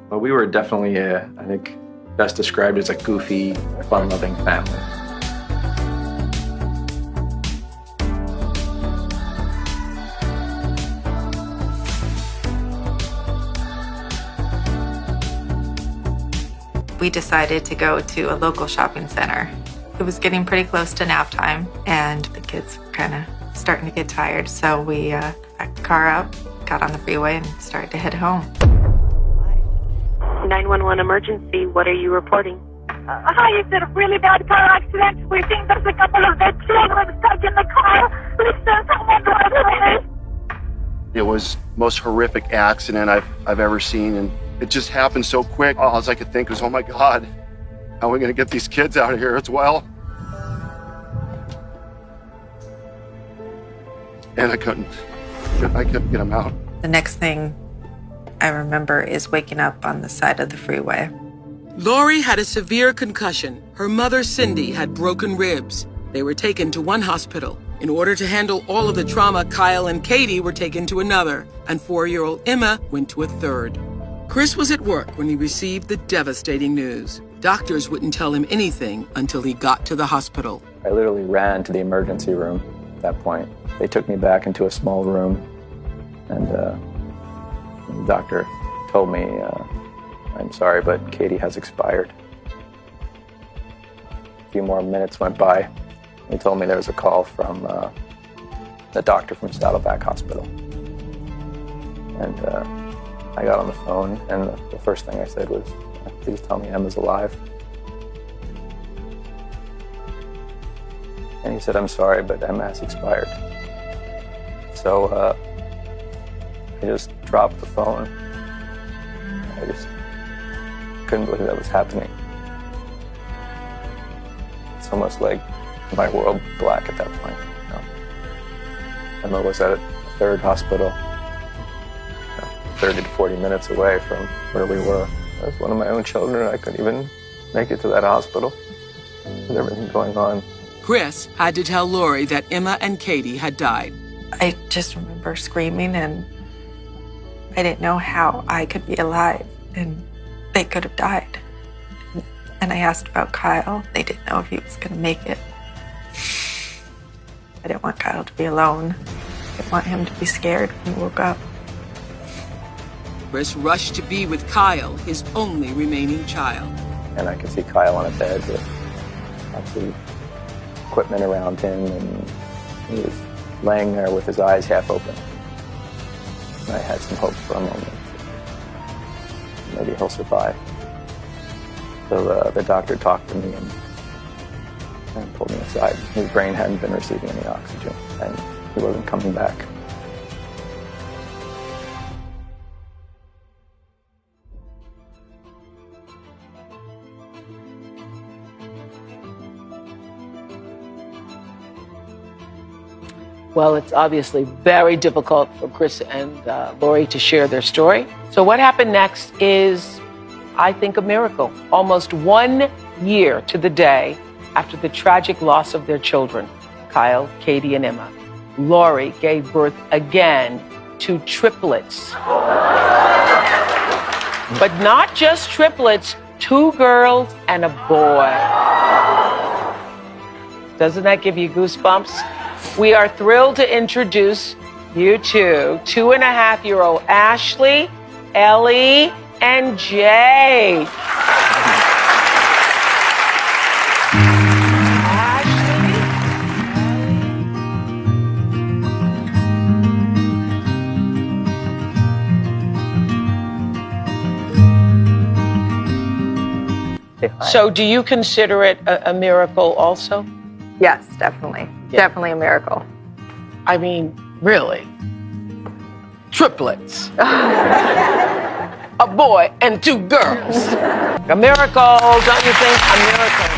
Well, we were definitely, I think, best described as a goofy, fun-loving family. We decided to go to a local shopping center. It was getting pretty close to nap time, and the kids were kind of starting to get tired, so we packed the car up, got on the freeway, and started to head home. 911 emergency, what are you reporting? Hi, it's a really bad car accident. We think there's a couple of dead children stuck in the car. Please send someone right away. It was the most horrific accident I've ever seen, and it just happened so quick. All I could think was, oh my God, how are we gonna get these kids out of here as well? And I couldn't get them out. The next thing I remember is waking up on the side of the freeway. Lori had a severe concussion. Her mother, Cindy, had broken ribs. They were taken to one hospital. In order to handle all of the trauma, Kyle and Katie were taken to another, and 4-year-old Emma went to a third. Chris was at work when he received the devastating news. Doctors wouldn't tell him anything until he got to the hospital. I literally ran to the emergency room at that point. They took me back into a small room, and the doctor told me, I'm sorry, but Katie has expired. A few more minutes went by. He told me there was a call from the doctor from Saddleback Hospital. And I got on the phone, and the first thing I said was, please tell me Emma's alive. And he said, I'm sorry, but Emma has expired. So I just dropped the phone. I just couldn't believe that was happening. It's almost like my world black at that point. You know? Emma was at a third hospital, 30 to 40 minutes away from where we were. That was one of my own children. I couldn't even make it to that hospital with everything going on. Chris had to tell Lori that Emma and Katie had died. I just remember screaming, and I didn't know how I could be alive, and they could have died. And I asked about Kyle. They didn't know if he was going to make it. I didn't want Kyle to be alone. I didn't want him to be scared when he woke up. Chris rushed to be with Kyle, his only remaining child. And I could see Kyle on a bed with lots of equipment around him, and he was laying there with his eyes half open. And I had some hope for a moment. Maybe he'll survive. So the doctor talked to me and pulled me aside. His brain hadn't been receiving any oxygen, and he wasn't coming back. Well, it's obviously very difficult for Chris and Lori to share their story. So what happened next is, I think, a miracle. Almost 1 year to the day after the tragic loss of their children, Kyle, Katie, and Emma, Lori gave birth again to triplets. But not just triplets, 2 girls and a boy. Doesn't that give you goosebumps? We are thrilled to introduce you to 2.5-year-old Ashley, Ellie, and Jay. So do you consider it a miracle also? Yes, definitely. Yeah. Definitely a miracle. I mean, really? Triplets. A boy and 2 girls. A miracle, don't you think? A miracle.